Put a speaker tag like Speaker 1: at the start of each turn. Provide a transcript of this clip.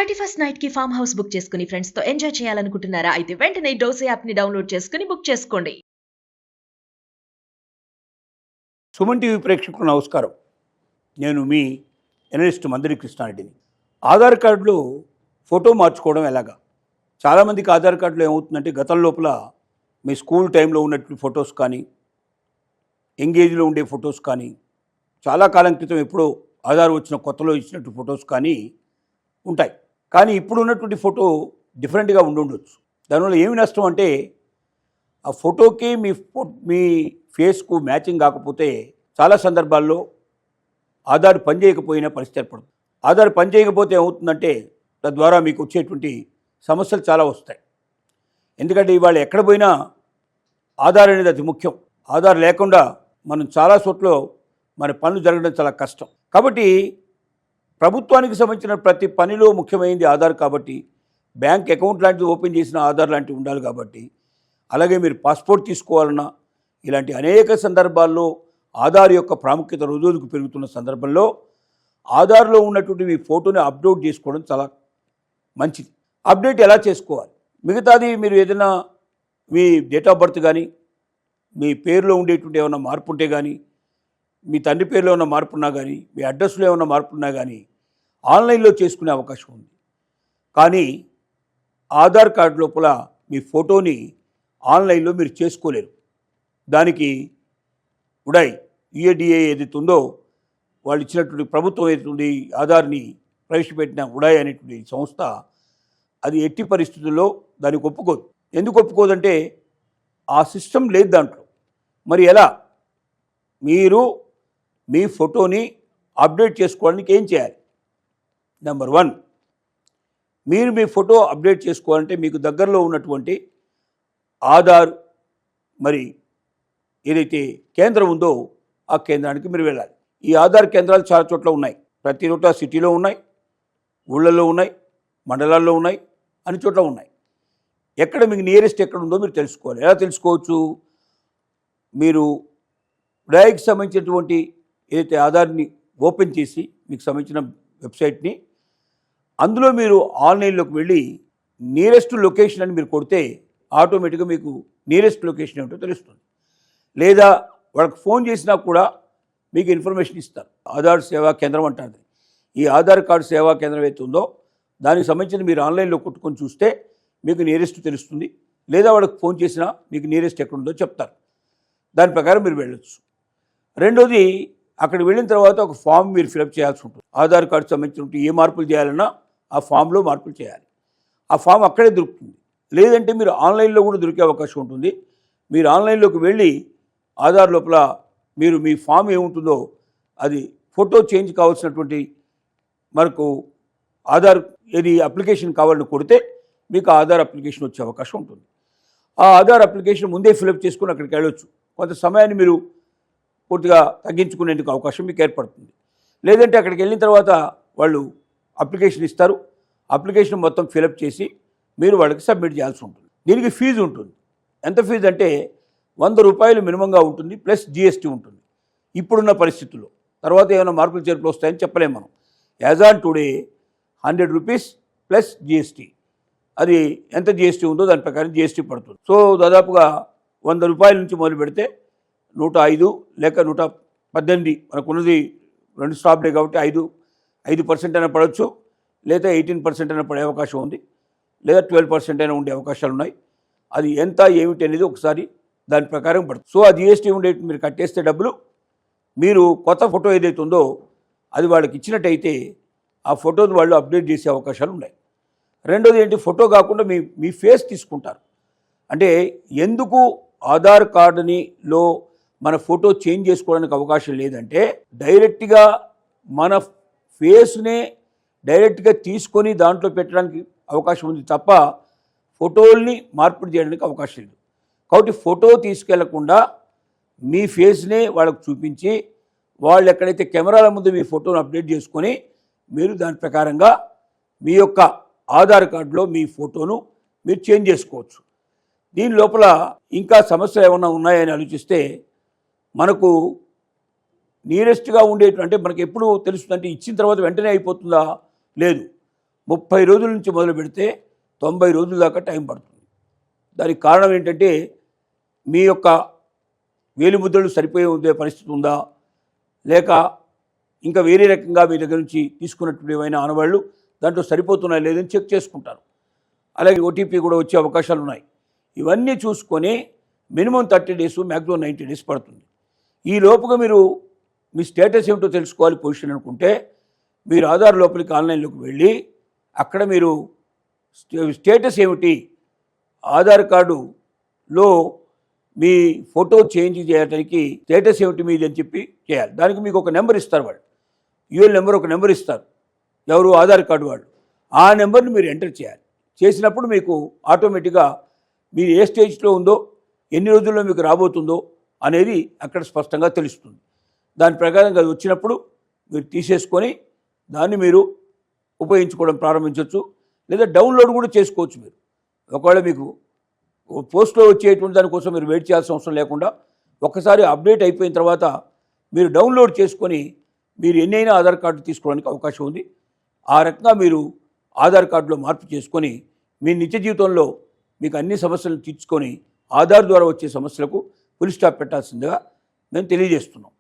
Speaker 1: 31st night కి farm house book చేసుకుని friends తో ఎంజాయ్ చేయాలనుకుంటున్నారా? అయితే వెంటనే డోసే యాప్ ని డౌన్లోడ్ చేసుకుని బుక్ చేసుకోండి.
Speaker 2: సుమన్ టీవీ ప్రేక్షకులకు నమస్కారం. నేను మీ ఎనలిస్ట్ మందిరి కృష్ణారెడ్డిని. ఆధార్ కార్డులో ఫోటో మార్చుకోవడం ఎలాగా? చాలామందికి ఆధార్ కార్డులో ఏమవుతుందంటే గతం లోపల మీ స్కూల్ టైంలో ఉన్నటువంటి ఫొటోస్ కానీ, ఎంగేజ్లో ఉండే ఫొటోస్ కానీ, చాలా కాలం క్రితం ఎప్పుడో ఆధార్ వచ్చిన కొత్తలో ఇచ్చినట్టు ఫొటోస్ కానీ ఉంటాయి. కానీ ఇప్పుడు ఉన్నటువంటి ఫోటో డిఫరెంట్గా ఉండొచ్చు. దానివల్ల ఏమి నష్టం అంటే ఆ ఫోటోకి మీ ఫేస్కు మ్యాచింగ్ కాకపోతే చాలా సందర్భాల్లో ఆధార్ పనిచేయకపోయినా పరిస్థితి ఏర్పడుతుంది. ఆధార్ పనిచేయకపోతే ఏమవుతుందంటే తద్వారా మీకు వచ్చేటువంటి సమస్యలు చాలా వస్తాయి. ఎందుకంటే ఇవాళ ఎక్కడ పోయినా ఆధార్ అనేది అతి ముఖ్యం. ఆధార్ లేకుండా మనం చాలా చోట్ల మన పనులు జరగడం చాలా కష్టం. కాబట్టి ప్రభుత్వానికి సంబంధించిన ప్రతి పనిలో ముఖ్యమైనది ఆధార్. కాబట్టి బ్యాంక్ అకౌంట్ లాంటిది ఓపెన్ చేసిన ఆధార్ లాంటివి ఉండాలి. కాబట్టి అలాగే మీరు పాస్పోర్ట్ తీసుకోవాలన్నా ఇలాంటి అనేక సందర్భాల్లో ఆధార్ యొక్క ప్రాముఖ్యత రోజుకు పెరుగుతున్న సందర్భంలో ఆధార్లో ఉన్నటువంటి మీ ఫోటోని అప్లోడ్ చేసుకోవడం చాలా మంచిది. అప్డేట్ ఎలా చేసుకోవాలి? మిగతాది మీరు ఏదైనా మీ డేట్ ఆఫ్ బర్త్ కానీ, మీ పేరులో ఉండేటువంటి ఏమైనా మార్పు ఉంటే కానీ, మీ తండ్రి పేరులో ఉన్న మార్పు ఉన్నా కానీ, మీ అడ్రస్లో ఏమైనా మార్పు ఉన్నా కానీ ఆన్లైన్లో చేసుకునే అవకాశం ఉంది. కానీ ఆధార్ కార్డు లోపల మీ ఫోటోని ఆన్లైన్లో మీరు చేసుకోలేరు. దానికి ఉడాయ్ యుఏడిఏ ఏదైతే ఉందో వాళ్ళు ఇచ్చినటువంటి ప్రభుత్వం ఏదైతుంది ఆధార్ని ప్రవేశపెట్టిన ఉడాయ్ అనేటువంటి సంస్థ, అది ఎట్టి పరిస్థితుల్లో దానికి ఒప్పుకోదు. ఎందుకు ఒప్పుకోదంటే ఆ సిస్టమ్ లేదు దాంట్లో. మరి ఎలా మీరు మీ ఫోటోని అప్డేట్ చేసుకోవడానికి ఏం చేయాలి? నెంబర్ 1, మీరు మీ ఫోటో అప్డేట్ చేసుకోవాలంటే మీకు దగ్గరలో ఉన్నటువంటి ఆధార్ మరి ఏదైతే కేంద్రం ఉందో ఆ కేంద్రానికి మీరు వెళ్ళాలి. ఈ ఆధార్ కేంద్రాలు చాలా చోట్ల ఉన్నాయి. ప్రతి చోట సిటీలో ఉన్నాయి, ఊళ్ళల్లో ఉన్నాయి, మండలాల్లో ఉన్నాయి, అన్ని చోట్ల ఉన్నాయి. ఎక్కడ మీకు నియరెస్ట్ ఎక్కడ ఉందో మీరు తెలుసుకోవాలి. ఎలా తెలుసుకోవచ్చు? మీరు ఉడాయ్కి సంబంధించినటువంటి ఏదైతే ఆధార్ని ఓపెన్ చేసి మీకు సంబంధించిన వెబ్సైట్ని, అందులో మీరు ఆన్లైన్లోకి వెళ్ళి నియరెస్ట్ లొకేషన్ అని మీరు కొడితే ఆటోమేటిక్గా మీకు నియరెస్ట్ లొకేషన్ ఏమిటో తెలుస్తుంది. లేదా వాళ్ళకి ఫోన్ చేసినా కూడా మీకు ఇన్ఫర్మేషన్ ఇస్తారు. ఆధార్ సేవా కేంద్రం అంటారు. ఈ ఆధార్ కార్డు సేవా కేంద్రం ఏదైతే ఉందో దానికి సంబంధించిన మీరు ఆన్లైన్లో కొట్టుకొని చూస్తే మీకు నియరెస్ట్ తెలుస్తుంది. లేదా వాళ్ళకి ఫోన్ చేసినా మీకు నియరెస్ట్ ఎక్కడుందో చెప్తారు. దాని ప్రకారం మీరు వెళ్ళొచ్చు. రెండోది, అక్కడికి వెళ్ళిన తర్వాత ఒక ఫామ్ మీరు ఫిలప్ చేయాల్సి ఉంటుంది. ఆధార్ కార్డు సంబంధించిన ఏ మార్పులు చేయాలన్నా ఆ ఫామ్లో మార్పులు చేయాలి. ఆ ఫామ్ అక్కడే దొరుకుతుంది. లేదంటే మీరు ఆన్లైన్లో కూడా దొరికే అవకాశం ఉంటుంది. మీరు ఆన్లైన్లోకి వెళ్ళి ఆధార్ లోపల మీరు మీ ఫామ్ ఏముంటుందో అది ఫోటో చేంజ్ కావాల్సినటువంటి మనకు ఆధార్ ఏది అప్లికేషన్ కావాలని కొడితే మీకు ఆధార్ అప్లికేషన్ వచ్చే అవకాశం ఉంటుంది. ఆ ఆధార్ అప్లికేషన్ ముందే ఫిలప్ చేసుకుని అక్కడికి వెళ్ళొచ్చు. కొంత సమయాన్ని మీరు పూర్తిగా తగ్గించుకునేందుకు అవకాశం మీకు ఏర్పడుతుంది. లేదంటే అక్కడికి వెళ్ళిన తర్వాత వాళ్ళు అప్లికేషన్ ఇస్తారు. అప్లికేషన్ మొత్తం ఫిలప్ చేసి మీరు వాళ్ళకి సబ్మిట్ చేయాల్సి ఉంటుంది. దీనికి ఫీజు ఉంటుంది. ఎంత ఫీజు అంటే 100 రూపాయలు మినిమంగా ఉంటుంది, ప్లస్ జిఎస్టీ ఉంటుంది ఇప్పుడున్న పరిస్థితుల్లో. తర్వాత ఏమైనా మార్పులు చేర్పులు వస్తాయని చెప్పలేము మనం. As on today 100 rupees plus GST. అది ఎంత జిఎస్టీ ఉందో దాని ప్రకారం జిఎస్టీ పడుతుంది. సో దాదాపుగా 100 రూపాయల నుంచి మొదలు పెడితే 105 లేక 118, మనకున్నది 2 స్టాప్లే కాబట్టి 5% అయినా పడవచ్చు, లేదా 18% అయినా పడే అవకాశం ఉంది, లేదా 12% అయినా ఉండే అవకాశాలు ఉన్నాయి. అది ఎంత ఏమిటి అనేది ఒకసారి దాని ప్రకారం పడుతుంది. సో ఆ జిఎస్టీ ఉండే మీరు కట్టేస్తే డబ్బులు, మీరు కొత్త ఫోటో ఏదైతే ఉందో అది వాళ్ళకి ఇచ్చినట్టయితే ఆ ఫోటోని వాళ్ళు అప్డేట్ చేసే అవకాశాలు ఉన్నాయి. రెండోది ఏంటి, ఫోటో కాకుండా మీ ఫేస్ తీసుకుంటారు. అంటే ఎందుకు ఆధార్ కార్డులో మన ఫోటో చేంజ్ చేసుకోవడానికి అవకాశం లేదంటే డైరెక్ట్గా మన ఫేస్నే డైరెక్ట్గా తీసుకొని దాంట్లో పెట్టడానికి అవకాశం ఉంది తప్ప ఫోటోల్ని మార్పిడి చేయడానికి అవకాశం లేదు. కాబట్టి ఫోటో తీసుకెళ్లకుండా మీ ఫేస్నే వాళ్ళకు చూపించి వాళ్ళు ఎక్కడైతే కెమెరాల ముందు మీ ఫోటోను అప్డేట్ చేసుకొని మీరు దాని ప్రకారంగా మీ యొక్క ఆధార్ కార్డులో మీ ఫోటోను మీరు చేంజ్ చేసుకోవచ్చు. దీని లోపల ఇంకా సమస్యలు ఏమైనా ఉన్నాయని ఆలోచిస్తే మనకు నియరెస్ట్గా ఉండేటువంటి, అంటే మనకి ఎప్పుడు తెలుస్తుందంటే ఇచ్చిన తర్వాత వెంటనే అయిపోతుందా? లేదు. 30 రోజుల నుంచి మొదలు పెడితే 90 రోజుల దాకా టైం పడుతుంది. దానికి కారణం ఏంటంటే మీ యొక్క వేలిముద్రలు సరిపోయే ఉండే పరిస్థితి ఉందా, లేక ఇంకా వేరే రకంగా మీ దగ్గర నుంచి తీసుకున్నటువంటి ఏమైనా ఆనవాళ్ళు దాంట్లో సరిపోతున్నాయా లేదని చెక్ చేసుకుంటారు. అలాగే ఓటీపీ కూడా వచ్చే అవకాశాలు ఉన్నాయి. ఇవన్నీ చూసుకొని మినిమం 30 డేస్, మ్యాక్సిమం 90 డేస్ పడుతుంది. ఈ లోపుగా మీరు మీ స్టేటస్ ఏమిటో తెలుసుకోవాలి పొజిషన్ అనుకుంటే మీరు ఆధార్ లోపలికి ఆన్లైన్లోకి వెళ్ళి అక్కడ మీరు స్టేటస్ ఏమిటి, ఆధార్ కార్డులో మీ ఫోటో చేంజ్ చేయడానికి స్టేటస్ ఏమిటి మీది అని చెప్పి చేయాలి. దానికి మీకు ఒక నెంబర్ ఇస్తారు, వాళ్ళు యూఎల్ నెంబర్ ఒక నెంబర్ ఇస్తారు, ఎవరు ఆధార్ కార్డు వాళ్ళు. ఆ నెంబర్ని మీరు ఎంటర్ చేయాలి. చేసినప్పుడు మీకు ఆటోమేటిక్గా మీరు ఏ స్టేజ్లో ఉందో, ఎన్ని రోజుల్లో మీకు రాబోతుందో అనేది అక్కడ స్పష్టంగా తెలుస్తుంది. దాని ప్రకారంగా అది వచ్చినప్పుడు మీరు తీసేసుకొని దాన్ని మీరు ఉపయోగించుకోవడం ప్రారంభించవచ్చు. లేదా డౌన్లోడ్ కూడా చేసుకోవచ్చు. మీరు ఒకవేళ మీకు పోస్ట్లో వచ్చేటువంటి దానికోసం మీరు వెయిట్ చేయాల్సిన అవసరం లేకుండా ఒక్కసారి అప్డేట్ అయిపోయిన తర్వాత మీరు డౌన్లోడ్ చేసుకొని మీరు ఎన్నైనా ఆధార్ కార్డు తీసుకోవడానికి అవకాశం ఉంది. ఆ రకంగా మీరు ఆధార్ కార్డులో మార్పు చేసుకొని మీ నిత్య జీవితంలో మీకు అన్ని సమస్యలను తీర్చుకొని ఆధార్ ద్వారా వచ్చే సమస్యలకు ఫుల్ స్టాప్ పెట్టాల్సిందిగా మేము తెలియజేస్తున్నాం.